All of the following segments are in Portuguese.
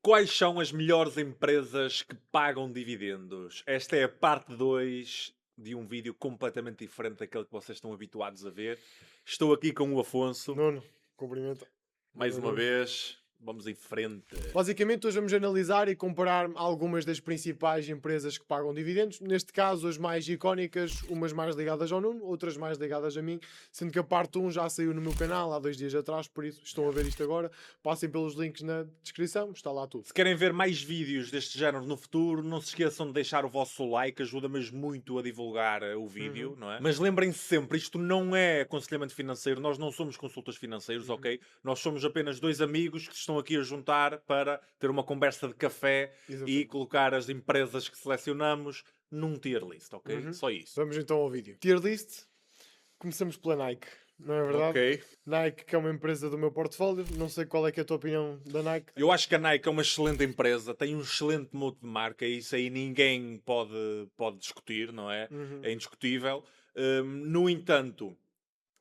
Quais são as melhores empresas que pagam dividendos? Esta é a parte 2 de um vídeo completamente diferente daquele que vocês estão habituados a ver. Estou aqui com o Afonso. Nuno, cumprimento. Mais Ganda uma Nuno. vez, vamos em frente. Basicamente, hoje vamos analisar e comparar algumas das principais empresas que pagam dividendos. Neste caso, as mais icónicas, umas mais ligadas ao Nuno, outras mais ligadas a mim, sendo que a parte 1 já saiu no meu canal há 2 dias atrás, por isso estão a ver isto agora. Passem pelos links na descrição, está lá tudo. Se querem ver mais vídeos deste género no futuro, não se esqueçam de deixar o vosso like, ajuda-me muito a divulgar o vídeo, não é? Mas lembrem-se sempre, isto não é aconselhamento financeiro, nós não somos consultores financeiros, ok? Nós somos apenas dois amigos que se estão aqui a juntar para ter uma conversa de café e Exatamente. colocar as empresas que selecionamos num tier list, ok? Só isso. Vamos então ao vídeo. Tier list. Começamos pela Nike, não é verdade? Ok. Nike, que é uma empresa do meu portfólio. Não sei qual é que é a tua opinião da Nike. Eu acho que a Nike é uma excelente empresa, tem um excelente modo de marca e isso aí ninguém pode discutir, não é? É indiscutível. No entanto,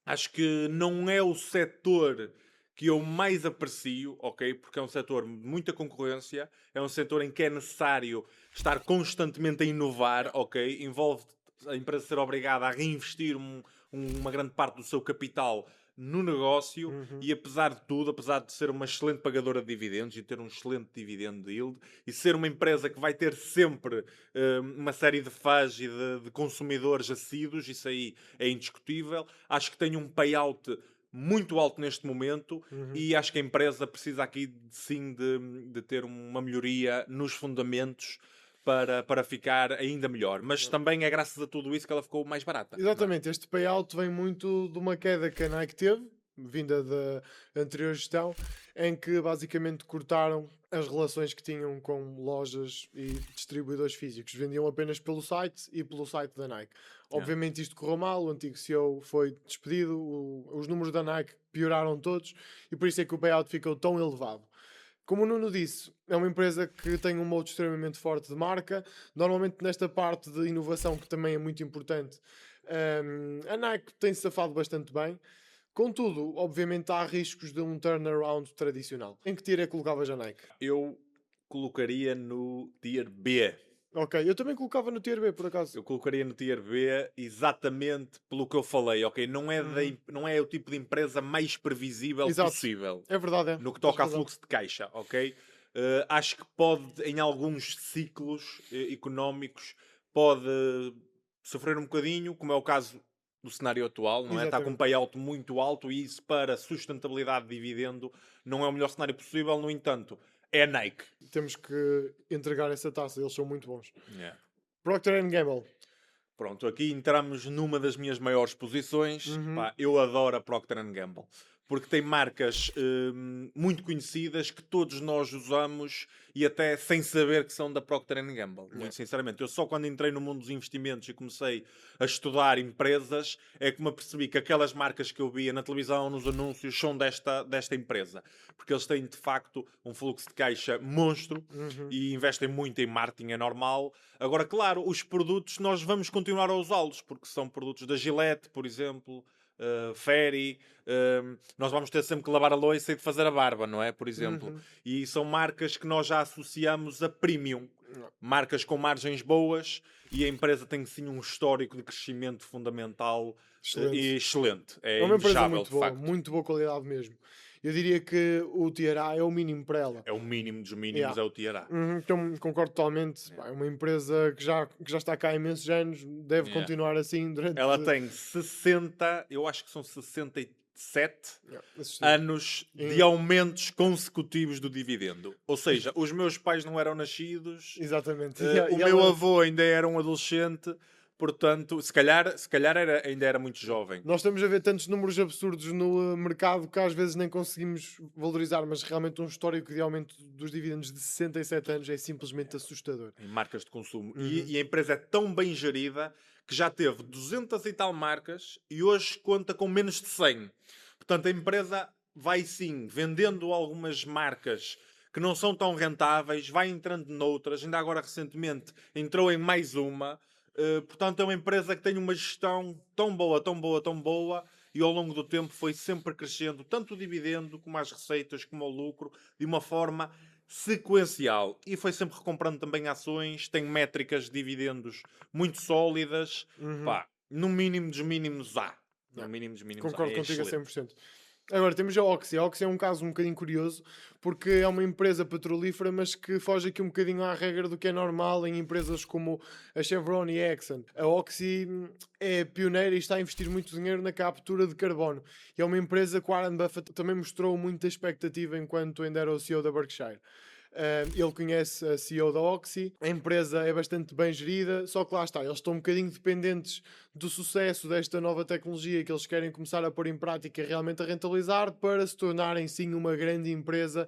acho que não é o setor que eu mais aprecio, ok? Porque é um setor de muita concorrência, é um setor em que é necessário estar constantemente a inovar, ok? Envolve a empresa ser obrigada a reinvestir uma grande parte do seu capital no negócio e apesar de tudo, apesar de ser uma excelente pagadora de dividendos e ter um excelente dividendo yield e ser uma empresa que vai ter sempre uma série de fãs e de consumidores assíduos, isso aí é indiscutível. Acho que tem um payout muito alto neste momento e acho que a empresa precisa aqui sim de ter uma melhoria nos fundamentos para ficar ainda melhor. Mas também é graças a tudo isso que ela ficou mais barata. não é? Exatamente, este payout vem muito de uma queda que a Nike teve, vinda da anterior gestão, em que basicamente cortaram as relações que tinham com lojas e distribuidores físicos. Vendiam apenas pelo site e pelo site da Nike. Yeah. Obviamente isto correu mal, o antigo CEO foi despedido, os números da Nike pioraram todos e por isso é que o payout ficou tão elevado. Como o Nuno disse, é uma empresa que tem um modo extremamente forte de marca. Normalmente nesta parte de inovação, que também é muito importante, a Nike tem-se safado bastante bem. Contudo, obviamente há riscos de um turnaround tradicional. Em que tier é que colocavas a Nike? Eu colocaria no tier B. Ok, eu também colocava no tier B, por acaso. Eu colocaria no tier B exatamente pelo que eu falei, ok? Não é o tipo de empresa mais previsível Exato. possível É verdade, é. no que Tens toca a razão. fluxo de caixa, ok? Acho que pode, em alguns ciclos económicos, pode sofrer um bocadinho, como é o caso do cenário atual, não é? Está com um Exatamente. payout muito alto e isso para sustentabilidade de dividendo não é o melhor cenário possível, no entanto, é a Nike. Temos que entregar essa taça, eles são muito bons. Yeah. Procter Gamble. Pronto, aqui entramos numa das minhas maiores posições. Pá, eu adoro a Procter Gamble. Porque tem marcas muito conhecidas que todos nós usamos e até sem saber que são da Procter Gamble. Muito sinceramente. Eu só quando entrei no mundo dos investimentos e comecei a estudar empresas é que me apercebi que aquelas marcas que eu via na televisão, nos anúncios, são desta empresa. Porque eles têm, de facto, um fluxo de caixa monstro e investem muito em marketing, é normal. Agora, claro, os produtos nós vamos continuar a usá-los, porque são produtos da Gillette, por exemplo, Fairy, nós vamos ter sempre que lavar a louça e de fazer a barba, não é? Por exemplo. E são marcas que nós já associamos a premium. Marcas com margens boas e a empresa tem sim um histórico de crescimento fundamental e excelente. É É uma empresa invejável, muito de boa, facto. muito boa qualidade mesmo. Eu diria que o tier A é o mínimo para ela. É o mínimo dos mínimos, Yeah. é o tier A. Então concordo totalmente. Pá, é uma empresa que já está cá há imensos anos, deve Yeah. continuar assim durante. Ela tem 60, eu acho que são 67 Yeah, assustador. anos de aumentos consecutivos do dividendo. Ou seja, os meus pais não eram nascidos, Exatamente. o meu avô ainda era um adolescente, portanto, se calhar ainda era muito jovem. Nós estamos a ver tantos números absurdos no mercado que às vezes nem conseguimos valorizar, mas realmente um histórico de aumento dos dividendos de 67 anos é simplesmente assustador. Em marcas de consumo. E a empresa é tão bem gerida que já teve 200 e tal marcas e hoje conta com menos de 100. Portanto, a empresa vai sim vendendo algumas marcas que não são tão rentáveis, vai entrando noutras, ainda agora recentemente entrou em mais uma. Portanto, é uma empresa que tem uma gestão tão boa, tão boa, tão boa e ao longo do tempo foi sempre crescendo tanto o dividendo como as receitas, como o lucro, de uma forma sequencial e foi sempre recomprando também ações, tem métricas de dividendos muito sólidas, pá, no mínimo dos mínimos há. No mínimo dos mínimos Concordo é contigo a excelente. 100%. Agora temos a Oxy. A Oxy é um caso um bocadinho curioso porque é uma empresa petrolífera, mas que foge aqui um bocadinho à regra do que é normal em empresas como a Chevron e a Exxon. A Oxy é pioneira e está a investir muito dinheiro na captura de carbono. E é uma empresa que o Warren Buffett também mostrou muita expectativa enquanto ainda era o CEO da Berkshire. Ele conhece a CEO da Oxy, a empresa é bastante bem gerida, só que lá está, eles estão um bocadinho dependentes do sucesso desta nova tecnologia que eles querem começar a pôr em prática e realmente a rentabilizar para se tornarem sim uma grande empresa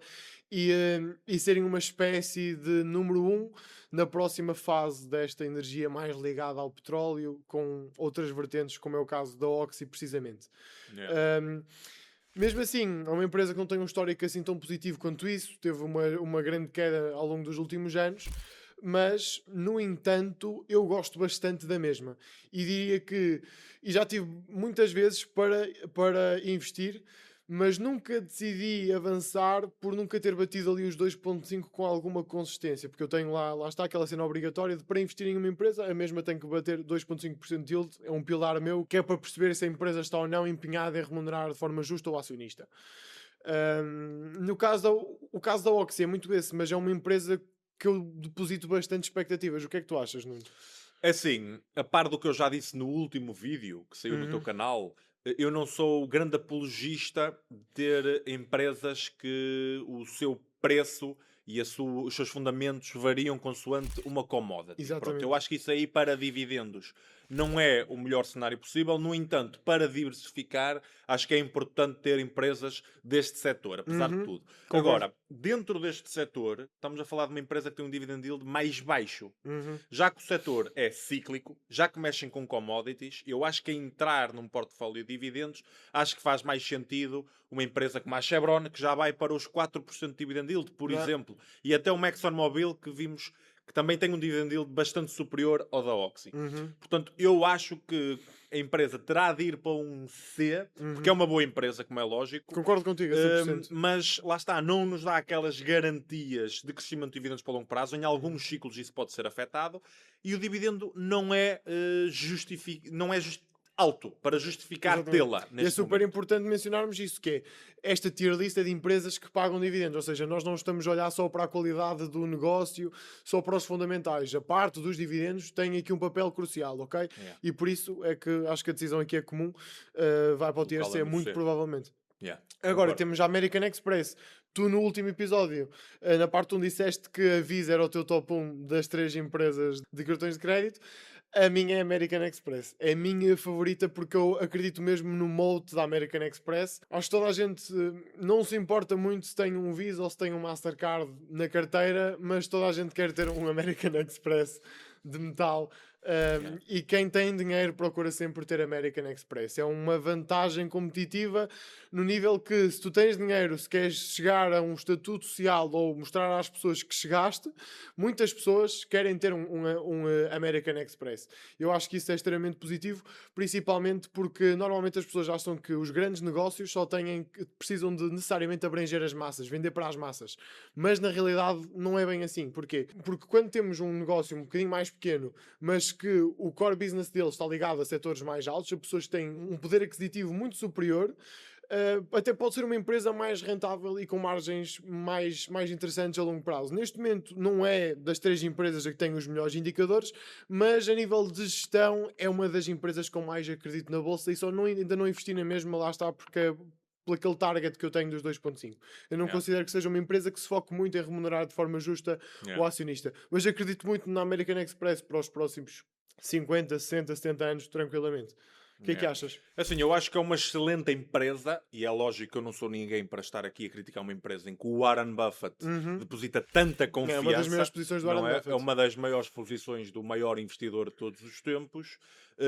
e serem uma espécie de número um na próxima fase desta energia mais ligada ao petróleo, com outras vertentes, como é o caso da Oxy precisamente. Yeah. Mesmo assim, é uma empresa que não tem um histórico assim tão positivo quanto isso, teve uma grande queda ao longo dos últimos anos, mas, no entanto, eu gosto bastante da mesma. E diria que, e já tive muitas vezes para investir, mas nunca decidi avançar por nunca ter batido ali os 2.5 com alguma consistência, porque eu tenho lá está aquela cena obrigatória de para investir em uma empresa, a mesma tem que bater 2.5% de yield, é um pilar meu, que é para perceber se a empresa está ou não empenhada em remunerar de forma justa o acionista. O caso da Oxy é muito esse, mas é uma empresa que eu deposito bastante expectativas. O que é que tu achas, Nuno? É assim, a par do que eu já disse no último vídeo que saiu no teu canal, eu não sou grande apologista de ter empresas que o seu preço e os seus fundamentos variam consoante uma commodity. Pronto, eu Exatamente. acho que isso aí para dividendos não é o melhor cenário possível. No entanto, para diversificar, acho que é importante ter empresas deste setor, apesar de tudo. Concordo. Agora, dentro deste setor, estamos a falar de uma empresa que tem um dividend yield mais baixo. Já que o setor é cíclico, já que mexem com commodities, eu acho que entrar num portfólio de dividendos, acho que faz mais sentido uma empresa como a Chevron, que já vai para os 4% de dividend yield, por exemplo, e até uma ExxonMobil, que vimos que também tem um dividend yield bastante superior ao da Oxy. Portanto, eu acho que a empresa terá de ir para um C, porque é uma boa empresa, como é lógico. Concordo contigo a 100%. Mas lá está, não nos dá aquelas garantias de crescimento de dividendos para longo prazo. Em alguns ciclos isso pode ser afetado e o dividendo não é, alto para justificar Exatamente. tê-la. E é super importante mencionarmos isso, que é esta tier list é de empresas que pagam dividendos, ou seja, nós não estamos a olhar só para a qualidade do negócio, só para os fundamentais. A parte dos dividendos tem aqui um papel crucial, ok? Yeah. E por isso é que acho que a decisão aqui é comum, vai para o tier C, muito provavelmente. Yeah. Agora Concordo. temos a American Express. Tu no último episódio, na parte 1 disseste que a Visa era o teu top 1 das 3 empresas de cartões de crédito. A minha é a American Express. É a minha favorita porque eu acredito mesmo no mote da American Express. Acho que toda a gente não se importa muito se tem um Visa ou se tem um Mastercard na carteira, mas toda a gente quer ter um American Express de metal. E quem tem dinheiro procura sempre ter American Express. É uma vantagem competitiva no nível que, se tu tens dinheiro, se queres chegar a um estatuto social ou mostrar às pessoas que chegaste, muitas pessoas querem ter um American Express. Eu acho que isso é extremamente positivo, principalmente porque normalmente as pessoas acham que os grandes negócios precisam de necessariamente abranger as massas, vender para as massas. Mas na realidade não é bem assim. Porquê? Porque quando temos um negócio um bocadinho mais pequeno, mas que o core business deles está ligado a setores mais altos, as pessoas têm um poder aquisitivo muito superior, até pode ser uma empresa mais rentável e com margens mais interessantes a longo prazo. Neste momento não é das 3 empresas a que tem os melhores indicadores, mas a nível de gestão é uma das empresas com mais acredito na bolsa e ainda não investi na mesma, lá está, porque por aquele target que eu tenho dos 2.5. Eu não considero que seja uma empresa que se foque muito em remunerar de forma justa o acionista. Mas acredito muito na American Express para os próximos 50, 60, 70 anos, tranquilamente. O que é que achas? Assim, eu acho que é uma excelente empresa e é lógico que eu não sou ninguém para estar aqui a criticar uma empresa em que o Warren Buffett deposita tanta confiança. É uma das maiores posições do Warren Buffett. É uma das maiores posições do maior investidor de todos os tempos.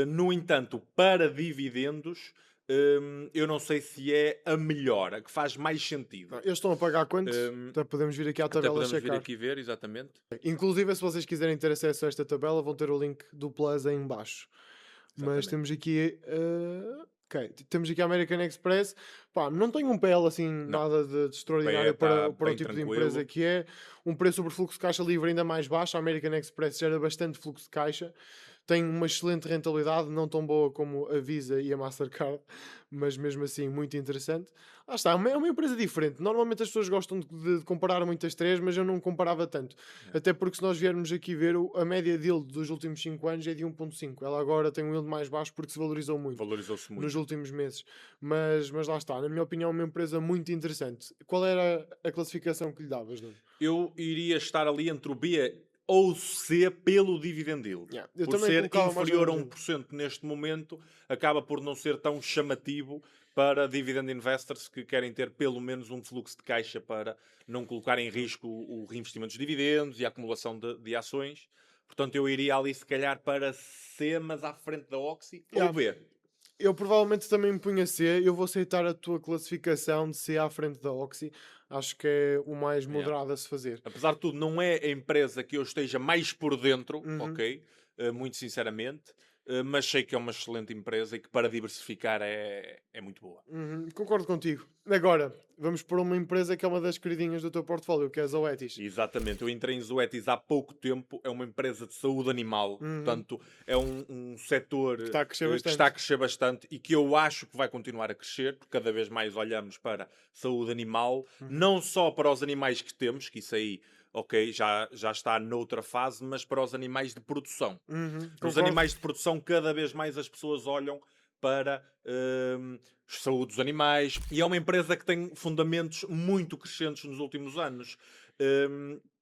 No entanto, para dividendos, eu não sei se é a melhor, a que faz mais sentido. Eles estão a pagar quantos? Até podemos vir aqui à tabela até podemos checar. vir aqui ver, exatamente. Inclusive, se vocês quiserem ter acesso a esta tabela, vão ter o link do Plus aí em baixo. Mas temos aqui Ok, temos aqui a American Express. Pá, não tem um PL assim Não, nada de extraordinário está para o bem tipo de empresa tranquilo. que é. Um preço sobre fluxo de caixa livre ainda mais baixo. A American Express gera bastante fluxo de caixa. Tem uma excelente rentabilidade, não tão boa como a Visa e a Mastercard, mas mesmo assim muito interessante. Ah, está, é uma empresa diferente. Normalmente as pessoas gostam de comparar muito as três, mas eu não comparava tanto. Yeah. Até porque se nós viermos aqui ver, a média de yield dos últimos 5 anos é de 1.5. Ela agora tem um yield mais baixo porque se valorizou muito Valorizou-se nos muito. últimos meses. Mas lá está, na minha opinião, é uma empresa muito interessante. Qual era a classificação que lhe davas, Nuno? Eu iria estar ali entre o B ou o C pelo dividend yield. Yeah, eu Por também ser colocava mais ou inferior a menos. 1% neste momento, acaba por não ser tão chamativo para dividend investors que querem ter pelo menos um fluxo de caixa para não colocar em risco o reinvestimento dos dividendos e a acumulação de ações. Portanto, eu iria ali se calhar para C, mas à frente da Oxy, ou Yeah, B. eu provavelmente também me punha C. Eu vou aceitar a tua classificação de C à frente da Oxy. Acho que é o mais Yeah. moderado a se fazer. Apesar de tudo, não é a empresa que eu esteja mais por dentro, Uhum. ok? Muito sinceramente. Mas sei que é uma excelente empresa e que para diversificar é muito boa. Uhum, concordo contigo. Agora, vamos para uma empresa que é uma das queridinhas do teu portfólio, que é a Zoetis. Exatamente, eu entrei em Zoetis há pouco tempo, é uma empresa de saúde animal, Uhum. portanto é um setor Que está a crescer que bastante. está a crescer bastante e que eu acho que vai continuar a crescer, porque cada vez mais olhamos para saúde animal, não só para os animais que temos, que isso aí, ok, já está noutra fase, mas para os animais de produção. Uhum, Nos concordo. animais de produção, cada vez mais as pessoas olham para a saúde dos animais e é uma empresa que tem fundamentos muito crescentes nos últimos anos.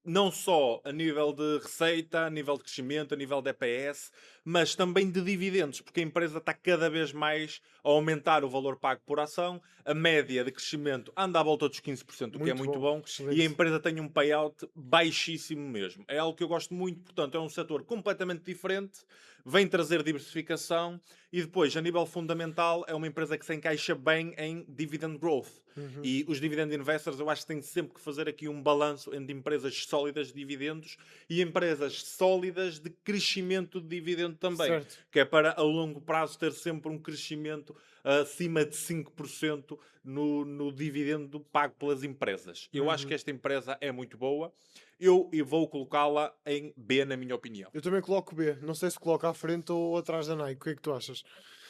Não só a nível de receita, a nível de crescimento, a nível de EPS, mas também de dividendos, porque a empresa está cada vez mais a aumentar o valor pago por ação, a média de crescimento anda à volta dos 15%, o que é muito bom, e a Excelente. empresa tem um payout baixíssimo mesmo. É algo que eu gosto muito, portanto, é um setor completamente diferente, vem trazer diversificação e depois, a nível fundamental, é uma empresa que se encaixa bem em dividend growth. Uhum. E os dividend investors, eu acho que têm sempre que fazer aqui um balanço entre empresas sólidas de dividendos e empresas sólidas de crescimento de dividendo também. Certo. Que é para, a longo prazo, ter sempre um crescimento acima de 5% no dividendo pago pelas empresas. Eu acho que esta empresa é muito boa. Eu vou colocá-la em B, na minha opinião. Eu também coloco B. Não sei se coloca à frente ou atrás da Nike. O que é que tu achas?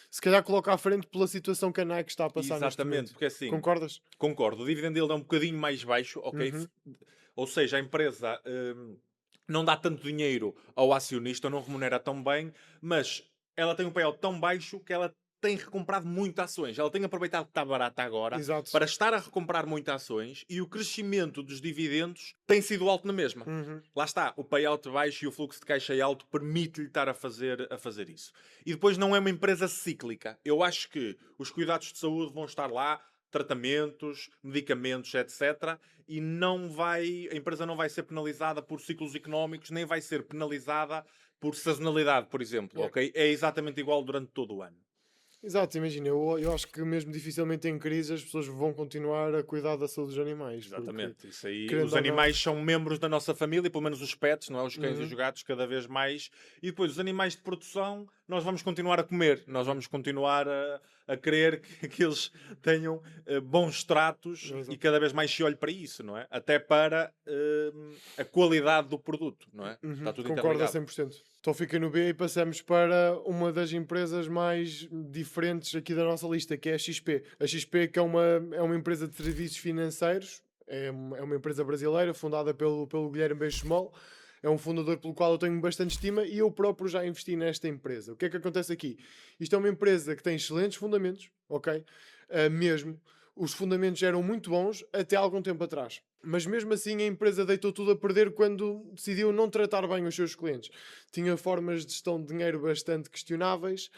Se calhar coloca à frente pela situação que a Nike está a passar neste Exatamente, momento. porque assim, Concordas? concordo, o dividendo dele é um bocadinho mais baixo, ok? Uhum. Ou seja, a empresa não dá tanto dinheiro ao acionista, não remunera tão bem, mas ela tem um payout tão baixo que ela tem recomprado muitas ações. Ela tem aproveitado que está barata agora Exato. para estar a recomprar muitas ações e o crescimento dos dividendos tem sido alto na mesma. Uhum. Lá está, o payout baixo e o fluxo de caixa alto permite-lhe estar a fazer isso. E depois não é uma empresa cíclica. Eu acho que os cuidados de saúde vão estar lá, tratamentos, medicamentos, etc. E a empresa não vai ser penalizada por ciclos económicos, nem vai ser penalizada por sazonalidade, por exemplo, Yeah. ok? É exatamente igual durante todo o ano. Exato, imagina, eu acho que mesmo dificilmente em crise as pessoas vão continuar a cuidar da saúde dos animais. Exatamente. Isso aí, querendo os ou não- animais são membros da nossa família, pelo menos os pets, não é? Os cães e Uhum. os gatos, cada vez mais. E depois, os animais de produção, nós vamos continuar a comer. Nós vamos continuar a querer que eles tenham bons tratos Exato. e cada vez mais se olhe para isso, não é? Até para a qualidade do produto, não é? Uhum, Está tudo concordo a interligado. 100%. Então fica no B e passamos para uma das empresas mais diferentes aqui da nossa lista, que é a XP. A XP que é uma empresa de serviços financeiros, é uma empresa brasileira fundada pelo Guilherme Benchimol. É um fundador pelo qual eu tenho bastante estima e eu próprio já investi nesta empresa. O que é que acontece aqui? Isto é uma empresa que tem excelentes fundamentos, ok? Mesmo. Os fundamentos eram muito bons até algum tempo atrás. Mas mesmo assim a empresa deitou tudo a perder quando decidiu não tratar bem os seus clientes. Tinha formas de gestão de dinheiro bastante questionáveis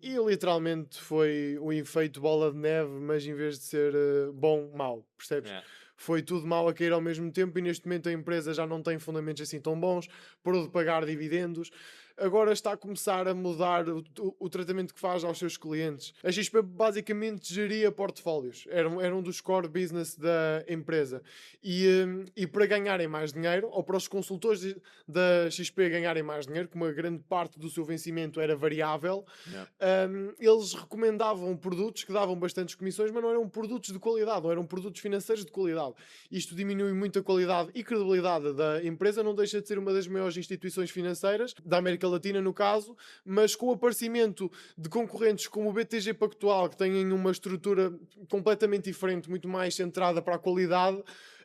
e literalmente foi o efeito bola de neve, mas em vez de ser bom, mau, percebes? É. Foi tudo mal a cair ao mesmo tempo e neste momento a empresa já não tem fundamentos assim tão bons, parou de pagar dividendos. agora está a começar a mudar o tratamento que faz aos seus clientes. A XP basicamente geria portfólios, era um dos core business da empresa. E para ganharem mais dinheiro, ou para os consultores da XP ganharem mais dinheiro, como a grande parte do seu vencimento era variável, eles recomendavam produtos que davam bastantes comissões, mas não eram produtos de qualidade, não eram produtos financeiros de qualidade. Isto diminui muito a qualidade e credibilidade da empresa, não deixa de ser uma das maiores instituições financeiras, da América Latina no caso, mas com o aparecimento de concorrentes como o BTG Pactual, que têm uma estrutura completamente diferente, muito mais centrada para a qualidade,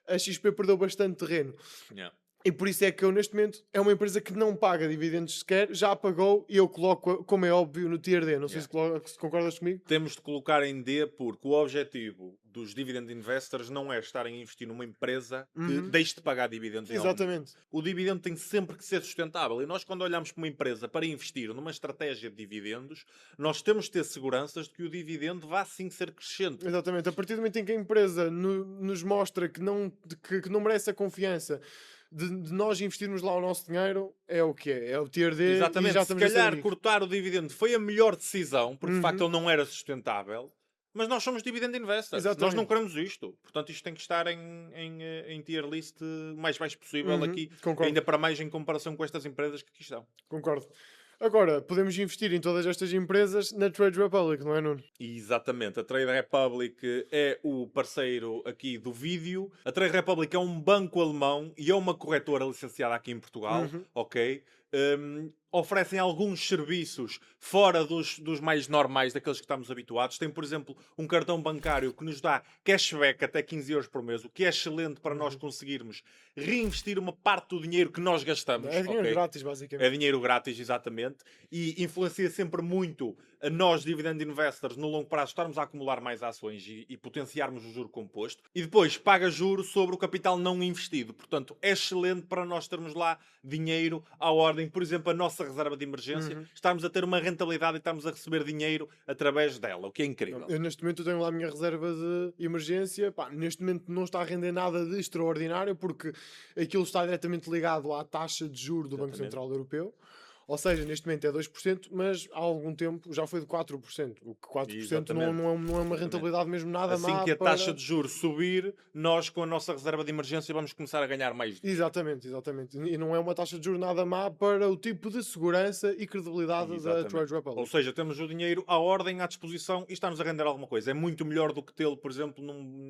a XP perdeu bastante terreno. Yeah. E por isso é que eu, neste momento, é uma empresa que não paga dividendos sequer, já pagou, e eu coloco, como é óbvio, no tier D. Não sei se concordas comigo. Temos de colocar em D porque o objetivo dos dividend investors não é estarem a investir numa empresa que deixe de pagar dividendos. Exatamente. O dividendo tem sempre que ser sustentável. E nós, quando olhamos para uma empresa para investir numa estratégia de dividendos, nós temos de ter seguranças de que o dividendo vá sim ser crescente. Exatamente. A partir do momento em que a empresa nos mostra que não merece a confiança de nós investirmos lá o nosso dinheiro, é o que é o tier D. Exatamente. E já se estamos calhar cortar o dividendo foi a melhor decisão, porque de facto ele não era sustentável. Mas nós somos dividend investors. Exatamente. Nós não queremos isto. Portanto, isto tem que estar em tier list o mais baixo possível aqui. Concordo. Ainda para mais em comparação com estas empresas que aqui estão. Concordo. Agora, podemos investir em todas estas empresas na Trade Republic, não é, Nuno? Exatamente. A Trade Republic é o parceiro aqui do vídeo. A Trade Republic é um banco alemão e é uma corretora licenciada aqui em Portugal. Ok? Oferecem alguns serviços fora dos mais normais, daqueles que estamos habituados. Tem, por exemplo, um cartão bancário que nos dá cashback até 15 euros por mês, o que é excelente para nós conseguirmos reinvestir uma parte do dinheiro que nós gastamos. É dinheiro grátis, basicamente. É dinheiro grátis, exatamente. E influencia sempre muito a nós, dividend investors, no longo prazo, estarmos a acumular mais ações e potenciarmos o juro composto. E depois paga juros sobre o capital não investido. Portanto, é excelente para nós termos lá dinheiro à ordem. Por exemplo, a nossa reserva de emergência, estarmos a ter uma rentabilidade e estamos a receber dinheiro através dela, o que é incrível. Eu, neste momento, tenho lá a minha reserva de emergência. Pá, neste momento não está a render nada de extraordinário, porque aquilo está diretamente ligado à taxa de juros do Banco Central Europeu. Ou seja, neste momento é 2%, mas há algum tempo já foi de 4%. O que 4% não é uma rentabilidade mesmo nada má. Assim que a taxa de juros subir, nós com a nossa reserva de emergência vamos começar a ganhar mais. Exatamente. E não é uma taxa de juros nada má para o tipo de segurança e credibilidade da Trade Republic. Ou seja, temos o dinheiro à ordem, à disposição e está-nos a render alguma coisa. É muito melhor do que tê-lo, por exemplo,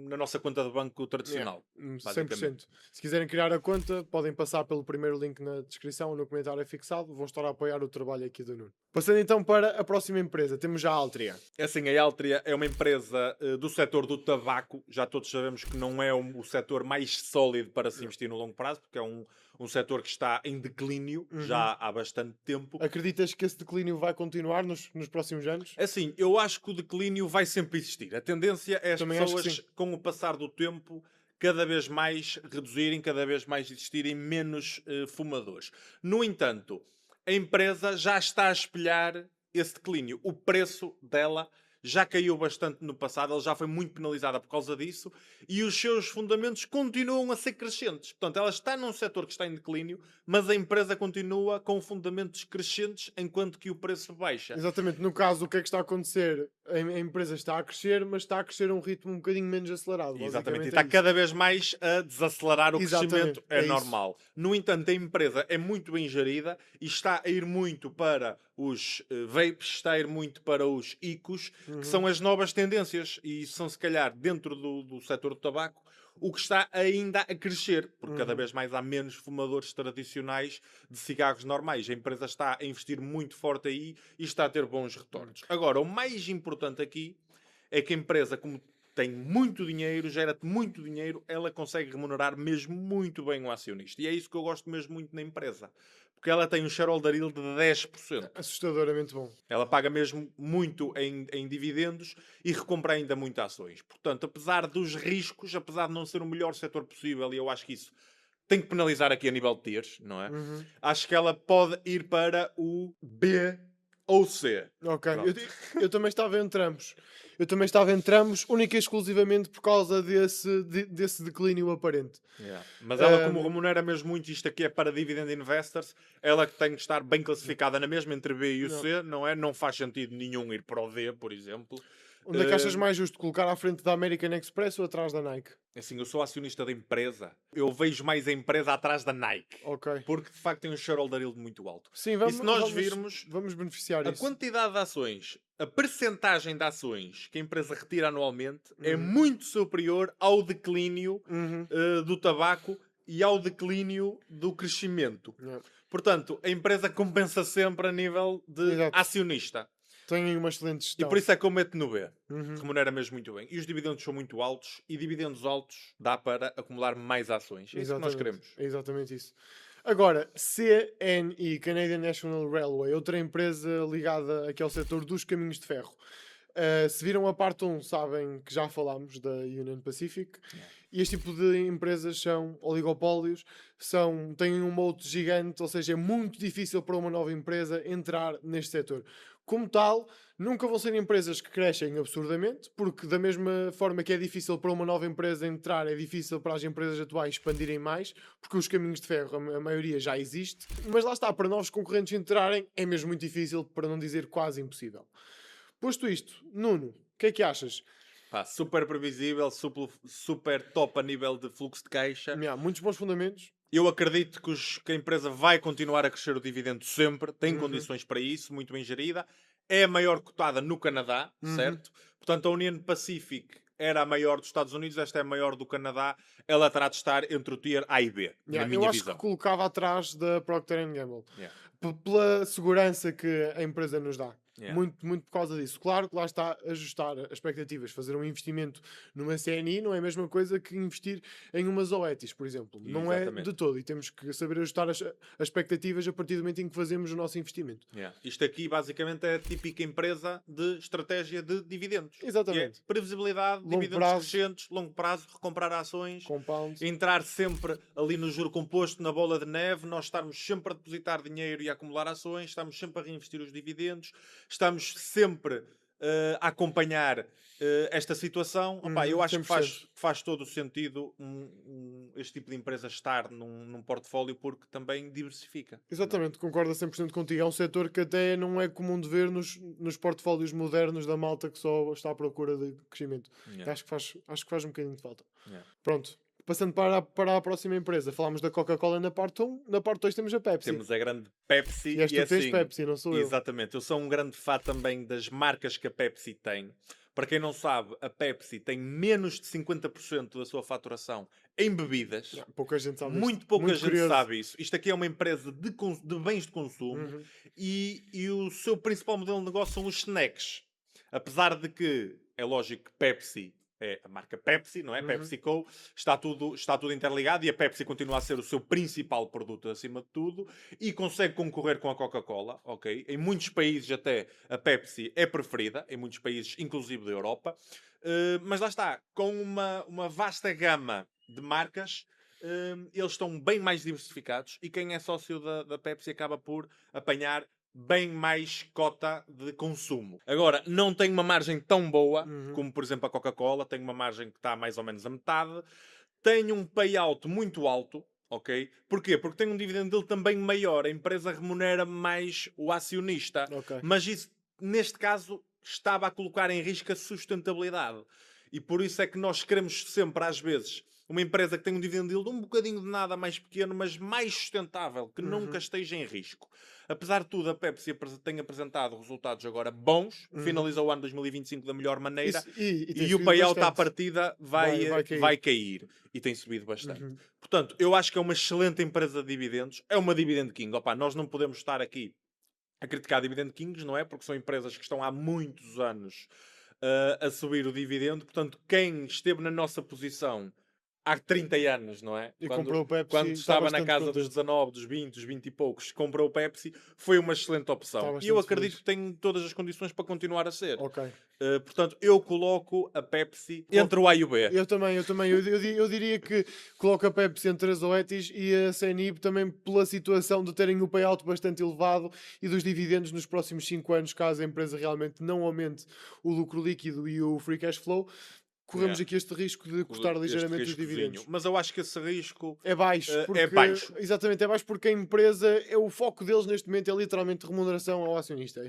na nossa conta de banco tradicional. 100%. Se quiserem criar a conta, podem passar pelo primeiro link na descrição ou no comentário fixado. Vão estar a apoiar o trabalho aqui do Nuno. Passando então para a próxima empresa, temos já a Altria. Assim, a Altria é uma empresa do setor do tabaco. Já todos sabemos que não é o setor mais sólido para se investir no longo prazo, porque é um setor que está em declínio já há bastante tempo. Acreditas que esse declínio vai continuar nos próximos anos? Assim, eu acho que o declínio vai sempre existir. A tendência é as pessoas, com o passar do tempo, cada vez mais reduzirem, cada vez mais existirem menos fumadores. No entanto, a empresa já está a espelhar esse declínio. O preço dela já caiu bastante no passado, ela já foi muito penalizada por causa disso e os seus fundamentos continuam a ser crescentes. Portanto, ela está num setor que está em declínio, mas a empresa continua com fundamentos crescentes enquanto que o preço baixa. Exatamente. No caso, o que é que está a acontecer? A empresa está a crescer, mas está a crescer a um ritmo um bocadinho menos acelerado. Exatamente. E está cada vez mais a desacelerar o crescimento. É normal. No entanto, a empresa é muito bem gerida e está a ir muito para os vapes, está a ir muito para os ICOs, que são as novas tendências e são, se calhar, dentro do setor do tabaco, o que está ainda a crescer, porque cada vez mais há menos fumadores tradicionais de cigarros normais. A empresa está a investir muito forte aí e está a ter bons retornos. Agora, o mais importante aqui é que a empresa, como tem muito dinheiro, gera muito dinheiro, ela consegue remunerar mesmo muito bem o acionista. E é isso que eu gosto mesmo muito na empresa. Porque ela tem um shareholder yield de 10%. Assustadoramente bom. Ela paga mesmo muito em dividendos e recompra ainda muitas ações. Portanto, apesar dos riscos, apesar de não ser o melhor setor possível, e eu acho que isso tem que penalizar aqui a nível de tiers, não é? Acho que ela pode ir para o B ou C. Ok, Pronto. eu também estava entre ambos. Eu também estava entre ambos, única e exclusivamente por causa desse declínio aparente. Yeah. Mas ela, como Ahm, remunera mesmo muito, isto aqui é para dividend investors, ela que tem que estar bem classificada na mesma entre B e o não. C, não é? Não faz sentido nenhum ir para o D, por exemplo. Onde é que achas mais justo colocar à frente da American Express ou atrás da Nike? Assim, eu sou acionista da empresa, eu vejo mais a empresa atrás da Nike, Ok. porque de facto tem um shareholder yield muito alto. Sim, E se nós virmos vamos beneficiar a isso. quantidade de ações, a percentagem de ações que a empresa retira anualmente é Uhum. muito superior ao declínio Uhum. do tabaco e ao declínio do crescimento. Yeah. Portanto, a empresa compensa sempre a nível de Exato. acionista. Tem uma excelente E gestão. por isso é que eu meto no B. Uhum. Remunera mesmo muito bem. E os dividendos são muito altos. E dividendos altos dá para acumular mais ações. É isso que nós queremos. É exatamente isso. Agora, CNI, Canadian National Railway, outra empresa ligada aqui ao setor dos caminhos de ferro. Se viram a parte 1, sabem que já falámos da Union Pacific. Yeah. E este tipo de empresas são oligopólios, têm um moat gigante, ou seja, é muito difícil para uma nova empresa entrar neste setor. Como tal, nunca vão ser empresas que crescem absurdamente, porque da mesma forma que é difícil para uma nova empresa entrar, é difícil para as empresas atuais expandirem mais, porque os caminhos de ferro, a maioria já existe. Mas lá está, para novos concorrentes entrarem, é mesmo muito difícil, para não dizer quase impossível. Posto isto, Nuno, o que é que achas? Pá, super previsível, super top a nível de fluxo de caixa. Muitos bons fundamentos. Eu acredito que a empresa vai continuar a crescer o dividendo sempre, tem Uhum. condições para isso, muito bem gerida. É a maior cotada no Canadá, certo? Portanto, a Union Pacific era a maior dos Estados Unidos, esta é a maior do Canadá. Ela terá de estar entre o tier A e B, na minha Eu acho visão. que colocava atrás da Procter Gamble. Yeah. Pela segurança que a empresa nos dá. Yeah. Muito por causa disso. Claro que lá está ajustar as expectativas. Fazer um investimento numa CNI não é a mesma coisa que investir em uma Zoetis, por exemplo. Não é Exatamente. de todo. E temos que saber ajustar as expectativas a partir do momento em que fazemos o nosso investimento. Yeah. Isto aqui basicamente é a típica empresa de estratégia de dividendos. Exatamente. Que é previsibilidade, Longo dividendos prazo. crescentes, longo prazo, recomprar ações, Compounds. entrar sempre ali no juro composto, na bola de neve, nós estarmos sempre a depositar dinheiro e a acumular ações, estamos sempre a reinvestir os dividendos, estamos sempre a acompanhar esta situação. Opa, eu acho que 100%. faz todo o sentido este tipo de empresa estar num portfólio porque também diversifica. Exatamente, concordo a 100% contigo. É um setor que até não é comum de ver nos portfólios modernos da malta que só está à procura de crescimento. Yeah. Acho que faz um bocadinho de falta. Yeah. Pronto, passando para a próxima empresa. Falámos da Coca-Cola na parte 1, na parte 2 temos a Pepsi. Temos a grande Pepsi E és tu que tens assim, Pepsi, não sou eu. exatamente, eu sou um grande fã também das marcas que a Pepsi tem. Para quem não sabe, a Pepsi tem menos de 50% da sua faturação em bebidas. Pouca gente sabe Muito isto. pouca gente curioso. sabe isso. Isto aqui é uma empresa de bens de consumo e o seu principal modelo de negócio são os snacks. Apesar de que é lógico que Pepsi é a marca Pepsi, não é? PepsiCo, está tudo interligado e a Pepsi continua a ser o seu principal produto acima de tudo e consegue concorrer com a Coca-Cola, ok? Em muitos países até a Pepsi é preferida, em muitos países inclusive da Europa, mas lá está, com uma vasta gama de marcas, eles estão bem mais diversificados e quem é sócio da Pepsi acaba por apanhar bem mais cota de consumo. Agora, não tem uma margem tão boa como, por exemplo, a Coca-Cola. Tem uma margem que está mais ou menos a metade. Tem um payout muito alto, ok? Porquê? Porque tem um dividendo dele também maior. A empresa remunera mais o acionista. Okay. Mas isso, neste caso, estava a colocar em risco a sustentabilidade. E por isso é que nós queremos sempre, às vezes, uma empresa que tem um dividend yield um bocadinho de nada mais pequeno, mas mais sustentável, que nunca esteja em risco. Apesar de tudo, a Pepsi tem apresentado resultados agora bons, finalizou o ano 2025 da melhor maneira e o payout à partida vai cair. E tem subido bastante. Portanto, eu acho que é uma excelente empresa de dividendos, é uma dividend king. Opa, nós não podemos estar aqui a criticar dividend kings, não é? Porque são empresas que estão há muitos anos a subir o dividendo. Portanto, quem esteve na nossa posição há 30 anos, não é? E comprou o Pepsi, quando está estava na bastante casa dos contente. 19, dos 20, dos 20 e poucos, comprou o Pepsi, foi uma excelente opção. E eu bastante acredito feliz. que tem todas as condições para continuar a ser. Ok. Portanto, eu coloco a Pepsi entre o A e o B. Eu também. Eu diria que coloco a Pepsi entre as Oetis e a CNIB também pela situação de terem o payout bastante elevado e dos dividendos nos próximos 5 anos, caso a empresa realmente não aumente o lucro líquido e o free cash flow. Corremos Yeah. aqui este risco de cortar Este ligeiramente os riscozinho. dividendos. Mas eu acho que esse risco É baixo, porque, é baixo. exatamente, é baixo porque a empresa, o foco deles neste momento é literalmente remuneração ao acionista.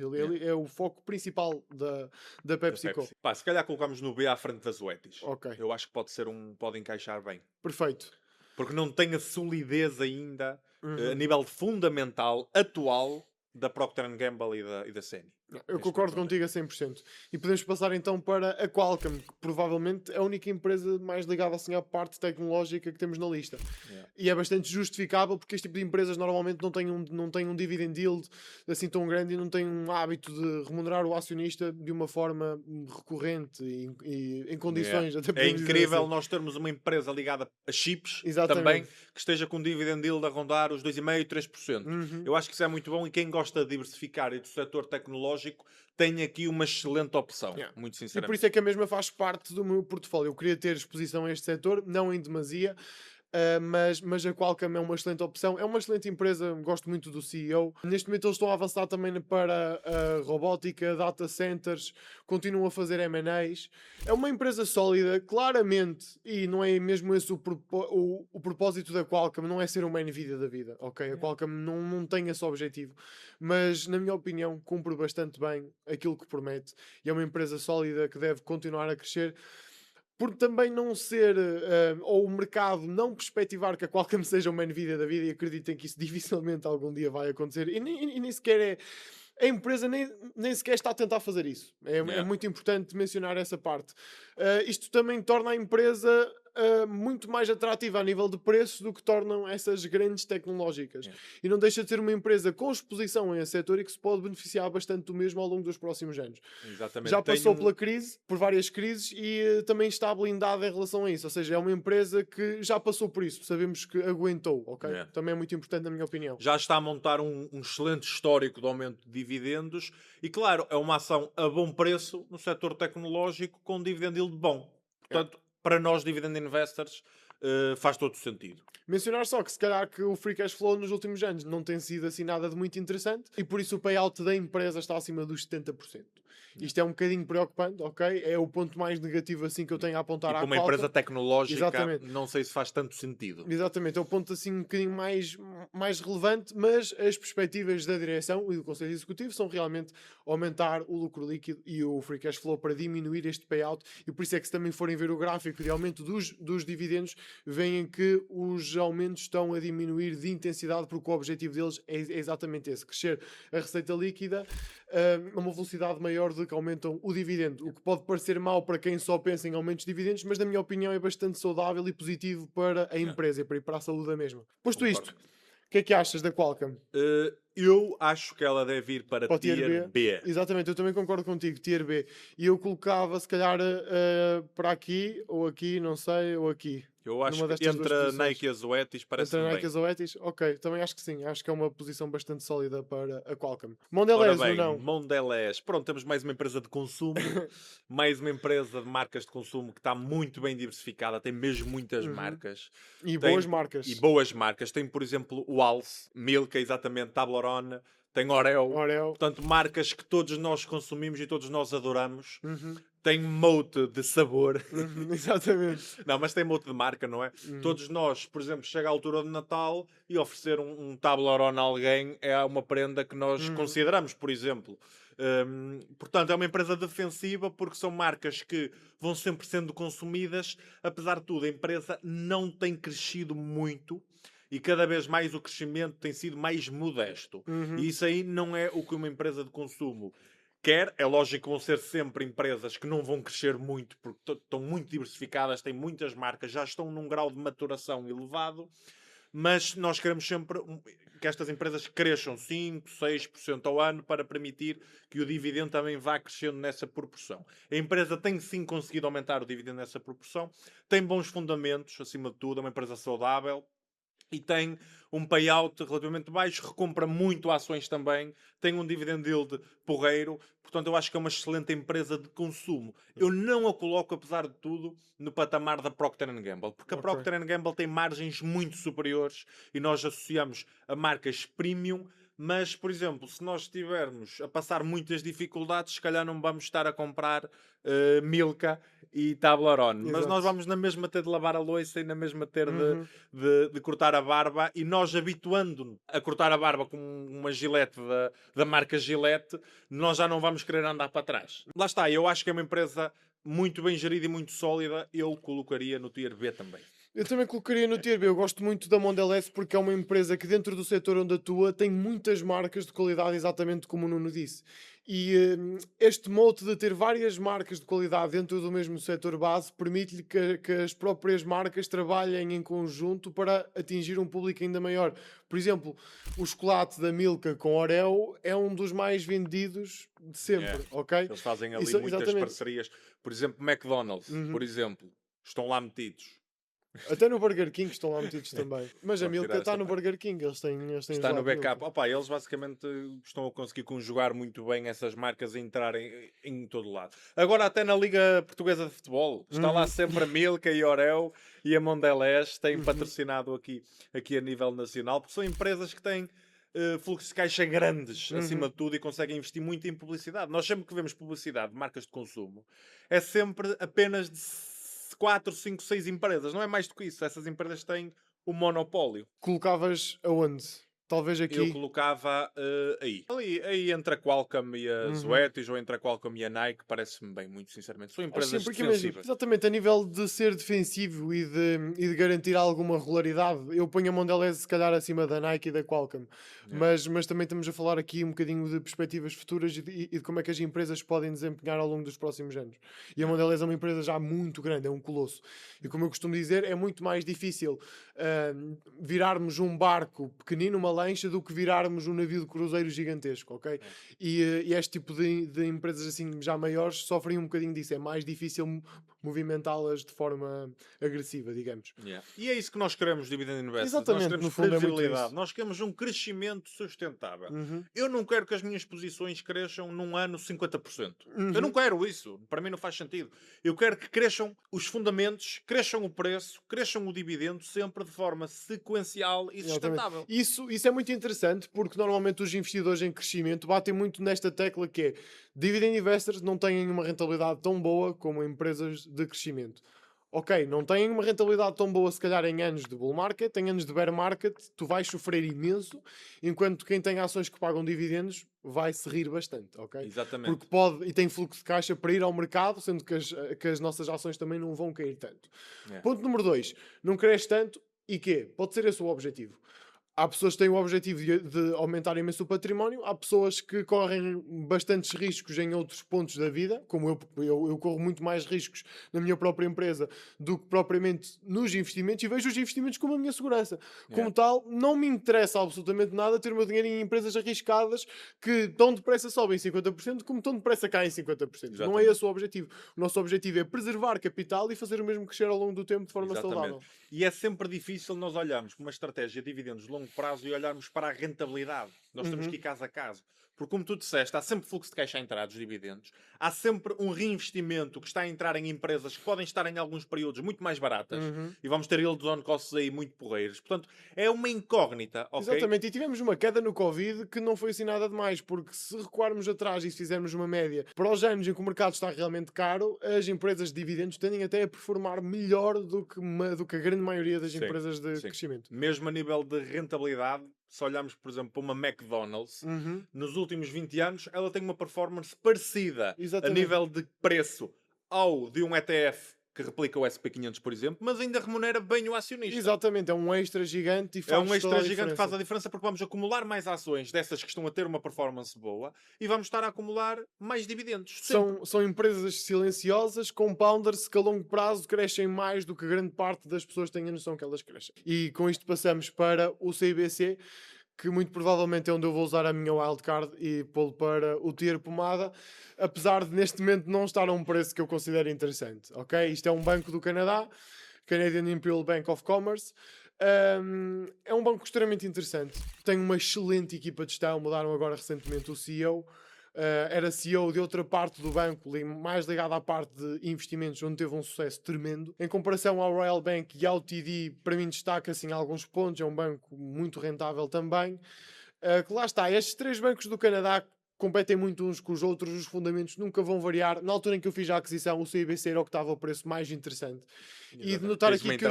É o foco principal da PepsiCo. Pepsi. Pá, se calhar colocamos no B à frente das Oetis. Ok, Eu acho que pode encaixar bem. perfeito. Porque não tem a solidez ainda a Uhum. nível fundamental, atual, da Procter Gamble e da Sony. Eu concordo contigo a 100%. E podemos passar então para a Qualcomm, que provavelmente é a única empresa mais ligada assim à parte tecnológica que temos na lista. Yeah. E é bastante justificável porque este tipo de empresas normalmente não têm um dividend yield assim tão grande e não têm um hábito de remunerar o acionista de uma forma recorrente e em condições. Yeah. Até É podemos dizer incrível assim. nós termos uma empresa ligada a chips Exatamente. também que esteja com um dividend yield a rondar os 2,5% e 3%. Uhum. Eu acho que isso é muito bom e quem gosta de diversificar e do setor tecnológico tem aqui uma excelente opção, Yeah. muito E por sinceramente. isso é que a mesma faz parte do meu portfólio. Eu queria ter exposição a este setor, não em demasia, mas a Qualcomm é uma excelente opção. É uma excelente empresa, gosto muito do CEO. Neste momento eles estão a avançar também para a robótica, data centers, continuam a fazer M&As. É uma empresa sólida, claramente, e não é mesmo esse o propósito da Qualcomm, não é ser uma Nvidia da vida, ok? A Qualcomm não tem esse objetivo, mas na minha opinião cumpre bastante bem aquilo que promete e é uma empresa sólida que deve continuar a crescer. Por também não ser, ou o mercado não perspectivar que a Qualcomm seja uma Nvidia da vida, e acreditem que isso dificilmente algum dia vai acontecer, e nem sequer é. A empresa nem sequer está a tentar fazer isso. É Yeah. muito importante mencionar essa parte. Isto também torna a empresa muito mais atrativa a nível de preço do que tornam essas grandes tecnológicas. Yeah. E não deixa de ser uma empresa com exposição em setor e que se pode beneficiar bastante do mesmo ao longo dos próximos anos. Exatamente. Já passou pela crise, por várias crises, e também está blindada em relação a isso. Ou seja, é uma empresa que já passou por isso. Sabemos que aguentou, ok? Yeah. Também é muito importante na minha opinião. Já está a montar um excelente histórico de aumento de dividendos e, claro, é uma ação a bom preço no setor tecnológico com um dividend yield bom. Portanto, para nós, dividend investors, faz todo o sentido. Mencionar só que se calhar que o free cash flow nos últimos anos não tem sido assim nada de muito interessante e por isso o payout da empresa está acima dos 70%. Isto é um bocadinho preocupante, ok? É o ponto mais negativo assim que eu tenho a apontar à E para uma Qualcomm. empresa tecnológica, Exatamente. não sei se faz tanto sentido. Exatamente, é o ponto assim um bocadinho mais relevante, mas as perspectivas da direção e do Conselho Executivo são realmente aumentar o lucro líquido e o free cash flow para diminuir este payout, e por isso é que se também forem ver o gráfico de aumento dos dividendos, veem que os aumentos estão a diminuir de intensidade porque o objetivo deles é exatamente esse, crescer a receita líquida a uma velocidade maior do que aumentam o dividendo, o que pode parecer mau para quem só pensa em aumentos de dividendos, mas na minha opinião é bastante saudável e positivo para a empresa e para a saúde da mesma. Posto Concordo. isto, o que é que achas da Qualcomm? Eu acho que ela deve ir para o Tier B. Exatamente, eu também concordo contigo, Tier B. E eu colocava se calhar para aqui, ou aqui, não sei, ou aqui. Eu acho Numa que destas entre duas a posições. Nike e a Zoetis parece Entre a bem. Nike e a Zoetis? Ok, também acho que sim. Acho que é uma posição bastante sólida para a Qualcomm. Ora Mondelez ou bem, não? Mondelez. Pronto, temos mais uma empresa de consumo, mais uma empresa de marcas de consumo que está muito bem diversificada, tem mesmo muitas marcas. E Tem- boas marcas. E boas marcas. Tem, por exemplo, o Alce, Milka, exatamente, Toblerone, tem Oreo. Oreo. Portanto, marcas que todos nós consumimos e todos nós adoramos. Uhum. Tem mote de sabor. Exatamente. Não, mas tem mote de marca, não é? Todos nós, por exemplo, chega a altura de Natal e oferecer um Toblerone a alguém é uma prenda que nós consideramos, por exemplo. Portanto, é uma empresa defensiva porque são marcas que vão sempre sendo consumidas. Apesar de tudo, a empresa não tem crescido muito e cada vez mais o crescimento tem sido mais modesto. E isso aí não é o que uma empresa de consumo quer. É lógico que vão ser sempre empresas que não vão crescer muito porque estão muito diversificadas, têm muitas marcas, já estão num grau de maturação elevado, mas nós queremos sempre que estas empresas cresçam 5, 6% ao ano para permitir que o dividendo também vá crescendo nessa proporção. A empresa tem sim conseguido aumentar o dividendo nessa proporção, tem bons fundamentos, acima de tudo, é uma empresa saudável, e tem um payout relativamente baixo, recompra muito ações também, tem um dividend yield porreiro, portanto eu acho que é uma excelente empresa de consumo. Eu não a coloco, apesar de tudo, no patamar da Procter Gamble, porque a Procter Gamble tem margens muito superiores e nós associamos a marcas premium, mas, por exemplo, se nós estivermos a passar muitas dificuldades, se calhar não vamos estar a comprar Milka e Toblerone. Mas nós vamos na mesma ter de lavar a louça e na mesma ter de cortar a barba, e nós habituando-nos a cortar a barba com uma Gillette da marca Gillette, nós já não vamos querer andar para trás. Lá está, eu acho que é uma empresa muito bem gerida e muito sólida. Eu colocaria no Tier B também. Eu também colocaria no Tier B. Eu gosto muito da Mondelez porque é uma empresa que dentro do setor onde atua tem muitas marcas de qualidade, exatamente como o Nuno disse. E este mote de ter várias marcas de qualidade dentro do mesmo setor base permite-lhe que as próprias marcas trabalhem em conjunto para atingir um público ainda maior. Por exemplo, o chocolate da Milka com Oreo é um dos mais vendidos de sempre, ok? Eles fazem ali muitas parcerias. Por exemplo, McDonald's, por exemplo, estão lá metidos. Até no Burger King estão lá metidos também. Mas a Milka está no Burger King. Eles têm está no backup. Opa, eles basicamente estão a conseguir conjugar muito bem essas marcas e entrarem em todo lado. Agora até na Liga Portuguesa de Futebol. Está lá sempre a Milka e a Oreo e a Mondelez. Têm patrocinado aqui a nível nacional. Porque são empresas que têm fluxos de caixa grandes, acima de tudo, e conseguem investir muito em publicidade. Nós sempre que vemos publicidade de marcas de consumo, é sempre apenas de 4, 5, 6 empresas, não é mais do que isso. Essas empresas têm o monopólio. Colocavas aonde? Talvez aqui. Eu colocava aí. Aí entre a Qualcomm e a Zoetis, ou entre a Qualcomm e a Nike, parece-me bem, muito sinceramente. São empresas defensivas. Exatamente, a nível de ser defensivo e de garantir alguma regularidade, eu ponho a Mondelez se calhar acima da Nike e da Qualcomm. Mas também estamos a falar aqui um bocadinho de perspectivas futuras e de como é que as empresas podem desempenhar ao longo dos próximos anos. E a Mondelez é uma empresa já muito grande, é um colosso. E como eu costumo dizer, é muito mais difícil virarmos um barco pequenino, uma lancha, do que virarmos um navio de cruzeiro gigantesco, ok? E este tipo de empresas assim já maiores sofrem um bocadinho disso. É mais difícil movimentá-las de forma agressiva, digamos. E é isso que nós queremos, Dividend Investors. Exatamente, nós queremos no fundo previsibilidade. Nós queremos um crescimento sustentável. Eu não quero que as minhas posições cresçam num ano 50%. Eu não quero isso. Para mim não faz sentido. Eu quero que cresçam os fundamentos, cresçam o preço, cresçam o dividendo, sempre de forma sequencial e sustentável. Isso é muito interessante, porque normalmente os investidores em crescimento batem muito nesta tecla que é: dividend investors não têm uma rentabilidade tão boa como empresas de crescimento. Ok, não têm uma rentabilidade tão boa se calhar em anos de bull market, em anos de bear market tu vais sofrer imenso, enquanto quem tem ações que pagam dividendos vai se rir bastante, ok? Exatamente. Porque pode e tem fluxo de caixa para ir ao mercado, sendo que as nossas ações também não vão cair tanto. Ponto número 2, não cresce tanto e quê? Pode ser esse o objetivo. Há pessoas que têm o objetivo de aumentar imenso o património, há pessoas que correm bastantes riscos em outros pontos da vida, como eu corro muito mais riscos na minha própria empresa do que propriamente nos investimentos, e vejo os investimentos como a minha segurança. Como tal, não me interessa absolutamente nada ter o meu dinheiro em empresas arriscadas que tão depressa sobem 50%, como tão depressa caem 50%. Exatamente. Não é esse o objetivo. O nosso objetivo é preservar capital e fazer o mesmo crescer ao longo do tempo de forma saudável. E é sempre difícil nós olharmos para uma estratégia de dividendos de longo prazo e olharmos para a rentabilidade. Nós temos que ir caso a caso. Porque, como tu disseste, há sempre fluxo de caixa a entrar dos dividendos. Há sempre um reinvestimento que está a entrar em empresas que podem estar em alguns períodos muito mais baratas. E vamos ter yield on costs aí muito porreiros. Portanto, é uma incógnita. Okay? Exatamente. E tivemos uma queda no Covid que não foi assim nada demais. Porque se recuarmos atrás e se fizermos uma média para os anos em que o mercado está realmente caro, as empresas de dividendos tendem até a performar melhor do que a grande maioria das empresas de crescimento. Mesmo a nível de rentabilidade, se olharmos, por exemplo, para uma McDonald's, nos últimos 20 anos, ela tem uma performance parecida a nível de preço ao de um ETF que replica o SP500, por exemplo, mas ainda remunera bem o acionista. Exatamente, é um extra gigante e faz É um extra gigante que faz a diferença, porque vamos acumular mais ações dessas que estão a ter uma performance boa e vamos estar a acumular mais dividendos. São empresas silenciosas, compounders, que a longo prazo crescem mais do que grande parte das pessoas têm a noção que elas crescem. E com isto passamos para o CIBC, que muito provavelmente é onde eu vou usar a minha wildcard e pô-lo para o tier pomada, apesar de neste momento não estar a um preço que eu considero interessante, ok? Isto é um banco do Canadá, Canadian Imperial Bank of Commerce. É um banco extremamente interessante. Tem uma excelente equipa de gestão. Mudaram agora recentemente o CEO. Era CEO de outra parte do banco, mais ligado à parte de investimentos, onde teve um sucesso tremendo. Em comparação ao Royal Bank e ao TD, para mim destaca-se em alguns pontos. É um banco muito rentável também. Que lá está, estes três bancos do Canadá competem muito uns com os outros, os fundamentos nunca vão variar. Na altura em que eu fiz a aquisição, o CIBC era o que estava o preço mais interessante. E de notar aqui que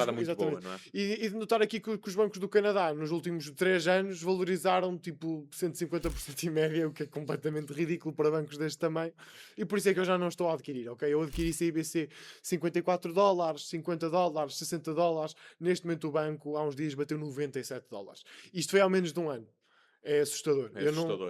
e de notar aqui que os bancos do Canadá nos últimos 3 anos valorizaram tipo 150% em média, o que é completamente ridículo para bancos deste tamanho. E por isso é que eu já não estou a adquirir, ok? Eu adquiri CIBC $54, $50, $60. Neste momento o banco há uns dias bateu $97. Isto foi há menos de um ano. É assustador.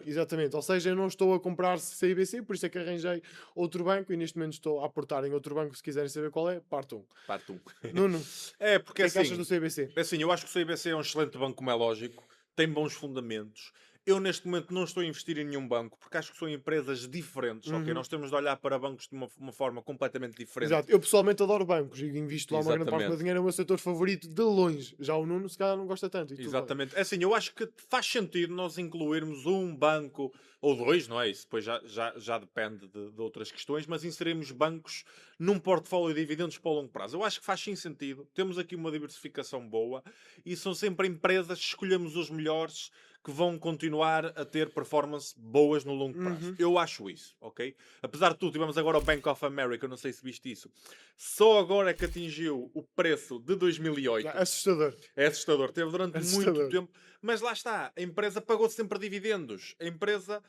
Exatamente. Ou seja, eu não estou a comprar CIBC, por isso é que arranjei outro banco e neste momento estou a aportar em outro banco. Se quiserem saber qual é, parte 1. Parte 1. Nuno, é porque o que achas do CIBC? É assim, eu acho que o CIBC é um excelente banco, como é lógico. Tem bons fundamentos. Eu, neste momento, não estou a investir em nenhum banco, porque acho que são empresas diferentes, ok? Nós temos de olhar para bancos de uma forma completamente diferente. Exato. Eu, pessoalmente, adoro bancos e invisto lá uma grande parte do meu dinheiro. É o meu setor favorito de longe. Já o Nuno, se calhar, não gosta tanto. Exatamente. É assim, eu acho que faz sentido nós incluirmos um banco ou dois, não é? Isso depois já depende de outras questões, mas inserirmos bancos num portfólio de dividendos para o longo prazo. Eu acho que faz sim sentido. Temos aqui uma diversificação boa e são sempre empresas, escolhemos os melhores, que vão continuar a ter performance boas no longo prazo. Eu acho isso, ok? Apesar de tudo, tivemos agora o Bank of America, não sei se viste isso. Só agora é que atingiu o preço de 2008. É assustador. É assustador. Teve durante muito tempo. Mas lá está, a empresa pagou sempre dividendos. A empresa,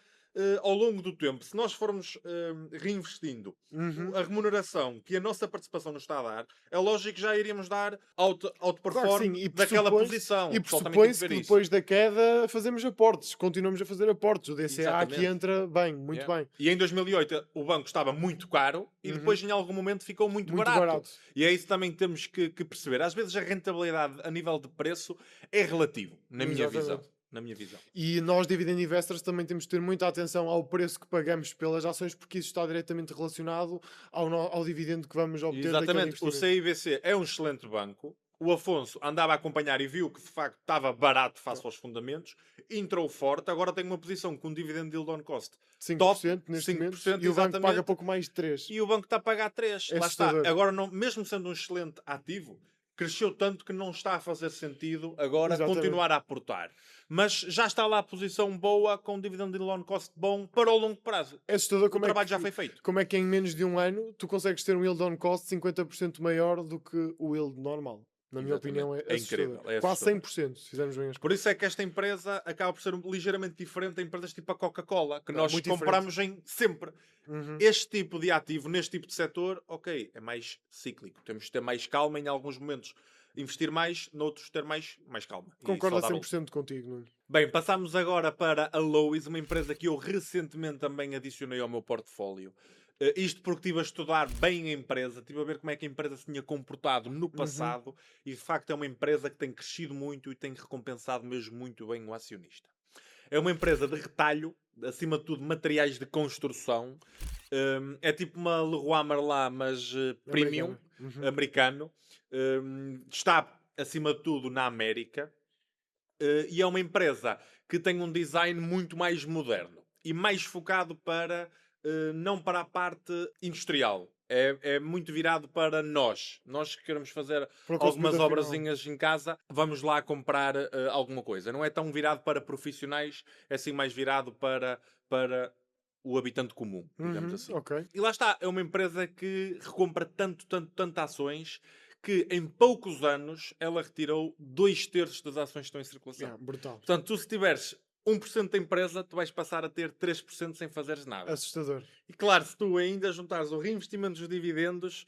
ao longo do tempo, se nós formos reinvestindo a remuneração que a nossa participação nos está a dar, é lógico que já iríamos dar outperform daquela posição. E pressupõe-se que depois da queda fazemos aportes, continuamos a fazer aportes. O DCA aqui entra bem, muito bem. E em 2008 o banco estava muito caro e depois em algum momento ficou muito barato. E é isso também que temos que perceber. Às vezes a rentabilidade a nível de preço é relativo, na minha visão. E nós, Dividend Investors, também temos de ter muita atenção ao preço que pagamos pelas ações, porque isso está diretamente relacionado ao dividendo que vamos obter. Exatamente. O CIBC é um excelente banco. O Afonso andava a acompanhar e viu que de facto estava barato face aos fundamentos, entrou forte, agora tem uma posição com um dividend yield on cost 5% top, neste momento, e o banco paga pouco mais de 3%. E o banco está a pagar 3%. Lá está. Agora, mesmo sendo um excelente ativo, cresceu tanto que não está a fazer sentido agora continuar a aportar. Mas já está lá a posição boa, com um dividend yield on cost bom para o longo prazo. É assustador o trabalho já foi feito. Como é que em menos de um ano tu consegues ter um yield on cost 50% maior do que o yield normal? Na minha opinião, é incrível. Quase 100%, se fizermos bem as coisas. Por isso é que esta empresa acaba por ser ligeiramente diferente de empresas tipo a Coca-Cola, que nós compramos em sempre. Este tipo de ativo, neste tipo de setor, ok, é mais cíclico. Temos de ter mais calma em alguns momentos. Investir mais, noutros ter mais calma. Concordo a 100% contigo, Nuno. Bem, passamos agora para a Lowe's, uma empresa que eu recentemente também adicionei ao meu portfólio. Isto porque estive a estudar bem a empresa, estive a ver como é que a empresa se tinha comportado no passado e de facto é uma empresa que tem crescido muito e tem recompensado mesmo muito bem o acionista. É uma empresa de retalho, acima de tudo materiais de construção. É tipo uma Leroy Merlin, mas premium, americano. Está acima de tudo na América. E é uma empresa que tem um design muito mais moderno e mais focado para não para a parte industrial. É muito virado para nós. Nós que queremos fazer algumas obrazinhas em casa, vamos lá comprar alguma coisa. Não é tão virado para profissionais, é assim mais virado para o habitante comum, digamos assim. E lá está, é uma empresa que recompra tanto ações que em poucos anos ela retirou 2/3 das ações que estão em circulação. Brutal. Portanto, tu se tiveres 1% da empresa, tu vais passar a ter 3% sem fazeres nada. Assustador. E claro, se tu ainda juntares o reinvestimento dos dividendos,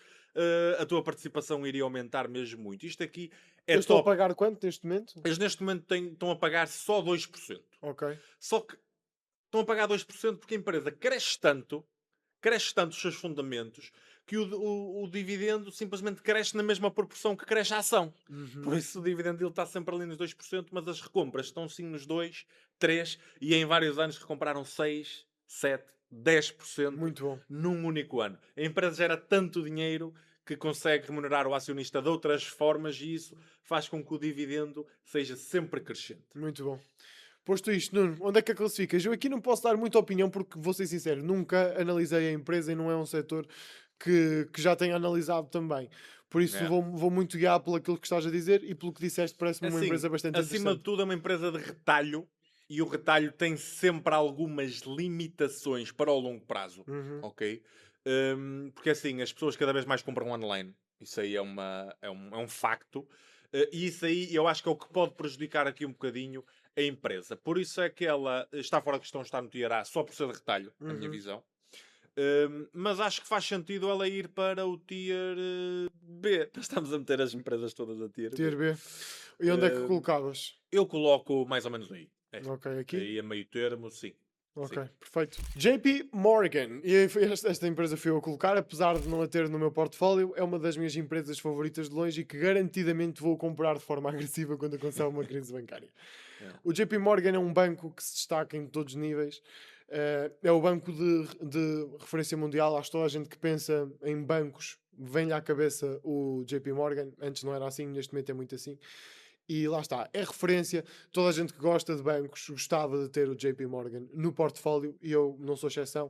a tua participação iria aumentar mesmo muito. Isto aqui é Eu estou a pagar quanto neste momento? Eles neste momento estão a pagar só 2%. Ok. Só que estão a pagar 2% porque a empresa cresce tanto os seus fundamentos, que o dividendo simplesmente cresce na mesma proporção que cresce a ação. Por isso o dividendo ele está sempre ali nos 2%, mas as recompras estão sim nos 2%, 3%, e em vários anos recompraram 6%, 7%, 10% Muito bom. num único ano. A empresa gera tanto dinheiro que consegue remunerar o acionista de outras formas e isso faz com que o dividendo seja sempre crescente. Muito bom. Posto isto, Nuno, onde é que a classificas? Eu aqui não posso dar muita opinião porque, vou ser sincero, nunca analisei a empresa e não é um setor que já tenha analisado também. Por isso É. vou muito guiar pelo aquilo que estás a dizer e pelo que disseste, parece-me uma Assim, empresa bastante acima de interessante. tudo é uma empresa de retalho e o retalho tem sempre algumas limitações para o longo prazo, ok? Porque assim, as pessoas cada vez mais compram online. Isso aí é um facto. E isso aí eu acho que é o que pode prejudicar aqui um bocadinho a empresa. Por isso é que ela está fora de questão estar no Tier A só por ser de retalho, na minha visão. Mas acho que faz sentido ela ir para o Tier B. Estamos a meter as empresas todas a Tier Tier B. B. E onde é que colocavas? Eu coloco mais ou menos aí. Ok, aqui. Aí a meio termo, sim. Ok, Sim. perfeito. JP Morgan. E esta empresa fui eu a colocar, apesar de não a ter no meu portfólio, é uma das minhas empresas favoritas de longe e que garantidamente vou comprar de forma agressiva quando acontecer uma crise bancária. O JP Morgan é um banco que se destaca em todos os níveis. É o banco de referência mundial. Acho que toda a gente que pensa em bancos vem-lhe à cabeça o JP Morgan. Antes não era assim, neste momento é muito assim. E lá está, é referência. Toda a gente que gosta de bancos gostava de ter o JP Morgan no portfólio e eu não sou exceção.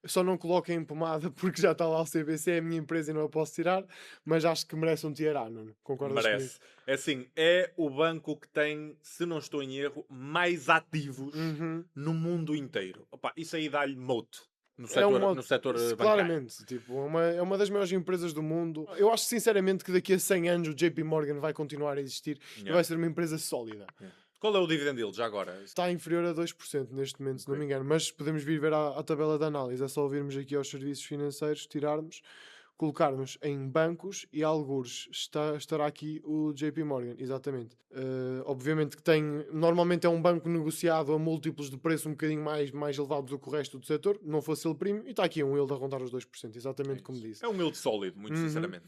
Só não coloco em pomada porque já está lá o CBC, é a minha empresa e não a posso tirar, mas acho que merece um tier A, não concordas comigo? Merece. É assim, é o banco que tem, se não estou em erro, mais ativos no mundo inteiro. Opa, isso aí dá-lhe mote no setor bancário. Claramente, tipo, é uma das maiores empresas do mundo. Eu acho sinceramente que daqui a 100 anos o JP Morgan vai continuar a existir e vai ser uma empresa sólida. Qual é o dividendo dele já agora? Está inferior a 2% neste momento, se não me engano, mas podemos vir ver à tabela de análise. É só virmos aqui aos serviços financeiros, tirarmos, colocarmos em bancos e algures estará aqui o JP Morgan, exatamente. Obviamente que normalmente é um banco negociado a múltiplos de preço um bocadinho mais elevados do que o resto do setor, não fosse ele primo, e está aqui um yield a rondar os 2%, exatamente como disse. É um yield sólido, muito sinceramente.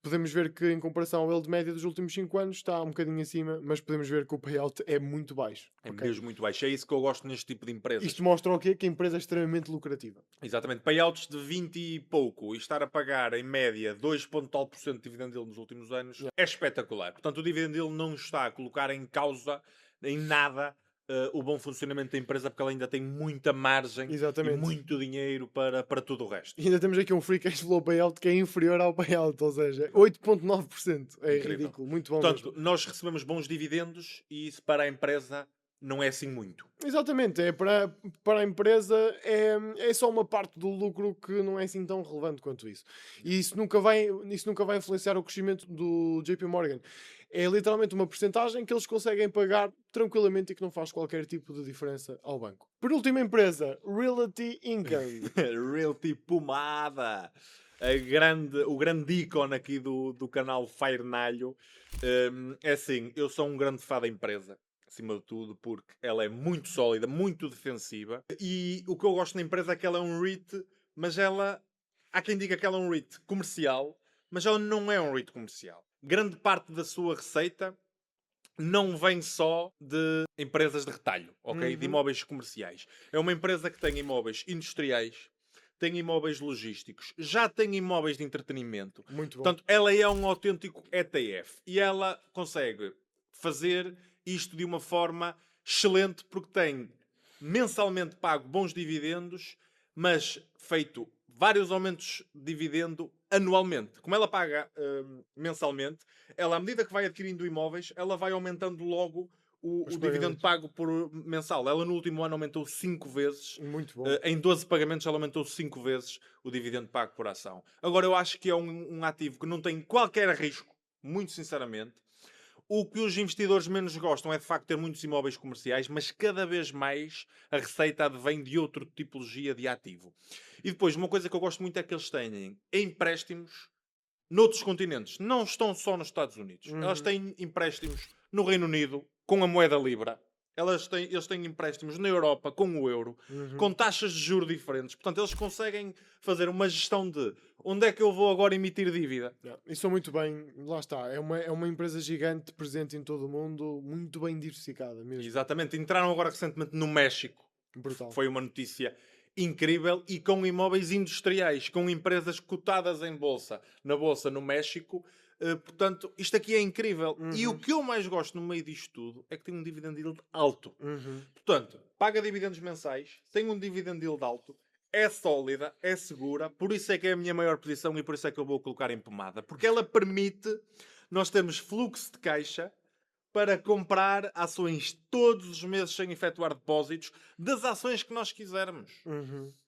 Podemos ver que em comparação ao yield médio dos últimos 5 anos está um bocadinho acima, mas podemos ver que o payout é muito baixo. É mesmo muito baixo. É isso que eu gosto neste tipo de empresas. Isto mostra o quê? Que a empresa é extremamente lucrativa. Exatamente. Payouts de 20 e pouco e estar a pagar em média 2,tal% de dividendo dele nos últimos anos é espetacular. Portanto, o dividendo dele não está a colocar em causa em nada o bom funcionamento da empresa, porque ela ainda tem muita margem e muito dinheiro para tudo o resto. E ainda temos aqui um free cash flow payout que é inferior ao payout, ou seja, 8,9%. É incrível. Ridículo, muito bom. Portanto, mesmo. nós recebemos bons dividendos e isso para a empresa não é assim muito. Exatamente, para a empresa é só uma parte do lucro que não é assim tão relevante quanto isso. E isso nunca vai influenciar o crescimento do JP Morgan. É literalmente uma porcentagem que eles conseguem pagar tranquilamente e que não faz qualquer tipo de diferença ao banco. Por última empresa, Realty Income. Realty Pomada. O grande ícone aqui do canal Fire Nalho. É assim, eu sou um grande fã da empresa. Acima de tudo, porque ela é muito sólida, muito defensiva. E o que eu gosto na empresa é que ela é um REIT, mas há quem diga que ela é um REIT comercial, mas ela não é um REIT comercial. Grande parte da sua receita não vem só de empresas de retalho, ok? De imóveis comerciais. É uma empresa que tem imóveis industriais, tem imóveis logísticos, já tem imóveis de entretenimento. Muito bom. Portanto, ela é um autêntico ETF. E ela consegue fazer isto de uma forma excelente porque tem mensalmente pago bons dividendos, mas feito vários aumentos de dividendo anualmente. Como ela paga mensalmente, ela, à medida que vai adquirindo imóveis, ela vai aumentando logo o dividendo pago por mensal. Ela no último ano aumentou 5 vezes. Muito bom. Em 12 pagamentos ela aumentou 5 vezes o dividendo pago por ação. Agora eu acho que é um ativo que não tem qualquer risco, muito sinceramente. O que os investidores menos gostam é de facto ter muitos imóveis comerciais, mas cada vez mais a receita advém de outra tipologia de ativo. E depois, uma coisa que eu gosto muito é que eles têm empréstimos noutros continentes. Não estão só nos Estados Unidos. Elas têm empréstimos no Reino Unido, com a moeda Libra. Eles têm empréstimos na Europa com o euro, com taxas de juros diferentes. Portanto, eles conseguem fazer uma gestão de onde é que eu vou agora emitir dívida. E são muito bem, lá está, é uma empresa gigante, presente em todo o mundo, muito bem diversificada mesmo. Exatamente. Entraram agora recentemente no México. Brutal. Foi uma notícia incrível, e com imóveis industriais, com empresas cotadas em bolsa, na bolsa no México. Portanto, isto aqui é incrível. E o que eu mais gosto no meio disto tudo é que tem um dividend yield alto. Portanto, paga dividendos mensais, tem um dividend yield alto, é sólida, é segura, por isso é que é a minha maior posição e por isso é que eu vou colocar em pomada. Porque ela permite nós termos fluxo de caixa para comprar ações todos os meses sem efetuar depósitos das ações que nós quisermos.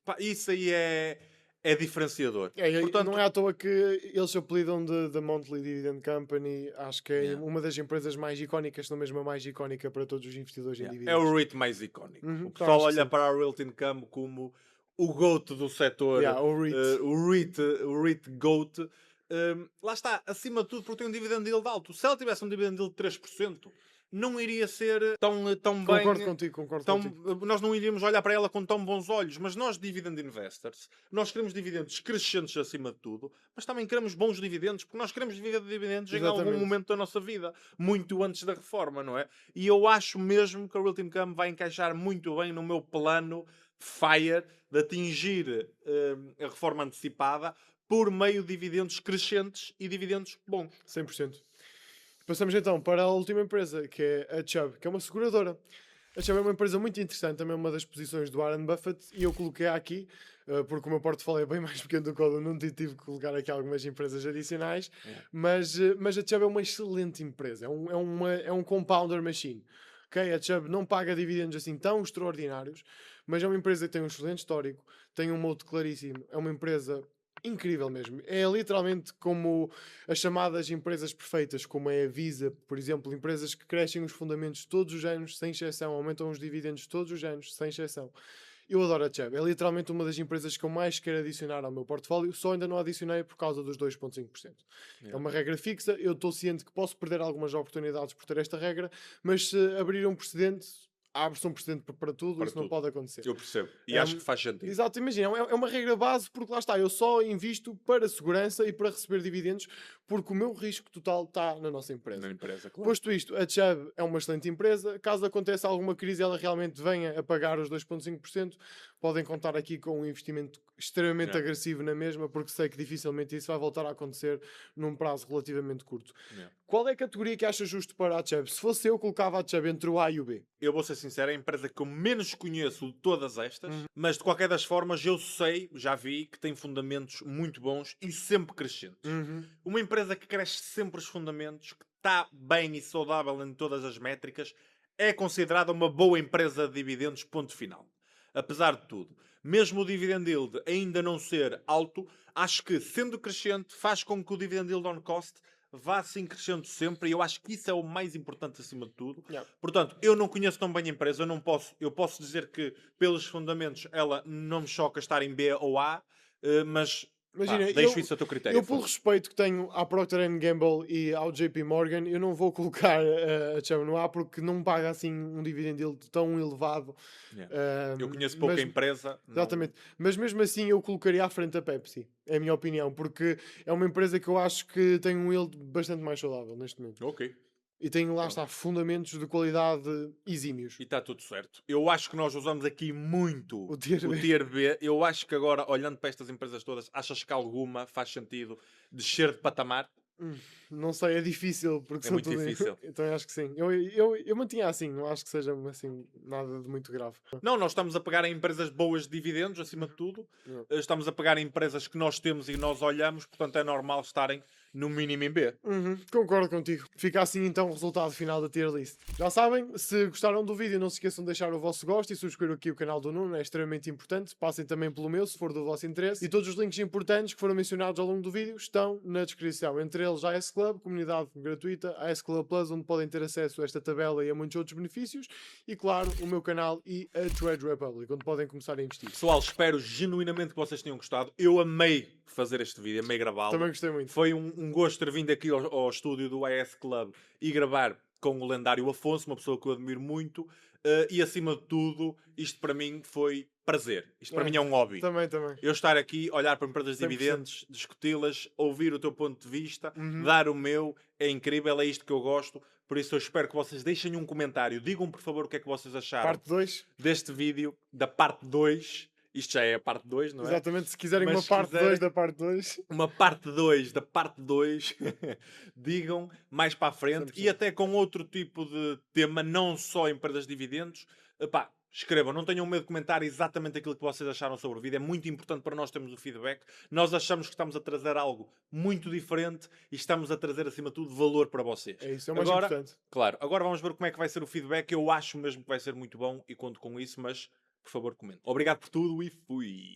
Pá, isso aí é diferenciador. Portanto, não é à toa que eles se apelidam de Monthly Dividend Company. Acho que é uma das empresas mais icónicas, se não mesmo a mais icónica para todos os investidores em dividendos. É o REIT mais icónico. O pessoal olha para a Realty Income como o GOAT do setor. O REIT GOAT. Lá está, acima de tudo, porque tem um dividend yield alto. Se ela tivesse um dividend yield de 3%, não iria ser tão bem... Concordo contigo. Nós não iríamos olhar para ela com tão bons olhos. Mas nós, dividend investors, nós queremos dividendos crescentes acima de tudo, mas também queremos bons dividendos, porque nós queremos viver de dividendos em algum momento da nossa vida, muito antes da reforma, não é? E eu acho mesmo que a Realty Income vai encaixar muito bem no meu plano FIRE de atingir a reforma antecipada por meio de dividendos crescentes e dividendos bons. 100%. Passamos então para a última empresa, que é a Chubb, que é uma seguradora. A Chubb é uma empresa muito interessante, também uma das posições do Warren Buffett, e eu coloquei aqui, porque o meu portfólio é bem mais pequeno do que o do Nuno, tive que colocar aqui algumas empresas adicionais, mas a Chubb é uma excelente empresa, é um compounder machine. Okay? A Chubb não paga dividendos assim tão extraordinários, mas é uma empresa que tem um excelente histórico, tem um modo claríssimo, é uma empresa incrível mesmo. É literalmente como as chamadas empresas perfeitas, como é a Visa, por exemplo, empresas que crescem os fundamentos todos os anos, sem exceção, aumentam os dividendos todos os anos, sem exceção. Eu adoro a Chubb. É literalmente uma das empresas que eu mais quero adicionar ao meu portfólio, só ainda não adicionei por causa dos 2,5%. É uma regra fixa, eu estou ciente que posso perder algumas oportunidades por ter esta regra, mas se abrir um precedente, abre-se um precedente para tudo, isso não pode acontecer. Eu percebo. E acho que faz sentido. Exato, imagina, é uma regra base, porque lá está, eu só invisto para segurança e para receber dividendos, porque o meu risco total está na nossa empresa. Na empresa, claro. Posto isto, a Chubb é uma excelente empresa. Caso aconteça alguma crise e ela realmente venha a pagar os 2,5%, podem contar aqui com um investimento extremamente agressivo na mesma, porque sei que dificilmente isso vai voltar a acontecer num prazo relativamente curto. Qual é a categoria que achas justo para a Chubb? Se fosse eu, colocava a Chubb entre o A e o B. Eu vou ser sincero, é a empresa que eu menos conheço de todas estas, mas de qualquer das formas eu sei, já vi, que tem fundamentos muito bons e sempre crescentes. Uma empresa que cresce sempre os fundamentos, que está bem e saudável em todas as métricas, é considerada uma boa empresa de dividendos, ponto final. Apesar de tudo, mesmo o dividend yield ainda não ser alto, acho que, sendo crescente, faz com que o dividend yield on cost vá assim crescendo sempre, e eu acho que isso é o mais importante acima de tudo. Portanto, eu não conheço tão bem a empresa, eu posso dizer que pelos fundamentos ela não me choca estar em B ou A, mas imagina, deixo isso a teu critério. Eu, pelo respeito que tenho à Procter & Gamble e ao JP Morgan, eu não vou colocar a Chubb no A porque não paga assim um dividend yield tão elevado. Eu conheço pouca empresa. Exatamente. Mas mesmo assim eu colocaria à frente a Pepsi. É a minha opinião. Porque é uma empresa que eu acho que tem um yield bastante mais saudável neste momento. Ok. E tem lá está fundamentos de qualidade exímios. E está tudo certo. Eu acho que nós usamos aqui muito o Tier B. Eu acho que agora, olhando para estas empresas todas, achas que alguma faz sentido descer de patamar? Não sei, é difícil. Porque é muito difícil. Então eu acho que sim. Eu mantinha assim, não acho que seja assim nada de muito grave. Não, nós estamos a pegar em empresas boas de dividendos, acima de tudo. Estamos a pegar em empresas que nós temos e nós olhamos, portanto é normal estarem no mínimo em B. Concordo contigo. Fica assim então o resultado final da tier list. Já sabem, se gostaram do vídeo, não se esqueçam de deixar o vosso gosto e subscrever aqui o canal do Nuno, é extremamente importante. Passem também pelo meu, se for do vosso interesse. E todos os links importantes que foram mencionados ao longo do vídeo estão na descrição. Entre eles a S Club, comunidade gratuita, a S Club Plus, onde podem ter acesso a esta tabela e a muitos outros benefícios. E claro, o meu canal e a Trade Republic, onde podem começar a investir. Pessoal, espero genuinamente que vocês tenham gostado. Eu amei fazer este vídeo, amei gravá-lo. Também gostei muito. Foi um gosto ter vindo aqui ao estúdio do AS Club e gravar com o lendário Afonso, uma pessoa que eu admiro muito. e acima de tudo, isto para mim foi prazer. Isto para mim é um hobby. Também. Eu estar aqui, olhar para empresas de 100%. dividendos, discuti-las, ouvir o teu ponto de vista, Uhum. dar o meu, é incrível, é isto que eu gosto. Por isso eu espero que vocês deixem um comentário, digam por favor o que é que vocês acharam Parte 2. deste vídeo, da parte 2. Isto já é a parte 2, não é? Exatamente, se quiserem Mas uma se parte quiserem- 2 da parte 2. Uma parte 2 da parte 2, digam mais para a frente 100%. e até com outro tipo de tema, não só empresas de dividendos. Epá, escrevam, não tenham medo de comentar exatamente aquilo que vocês acharam sobre o vídeo. É muito importante para nós termos o feedback. Nós achamos que estamos a trazer algo muito diferente e estamos a trazer, acima de tudo, valor para vocês. É isso, é o mais Agora, importante. claro, agora vamos ver como é que vai ser o feedback. Eu acho mesmo que vai ser muito bom e conto com isso, mas por favor, comentem. Obrigado por tudo e fui!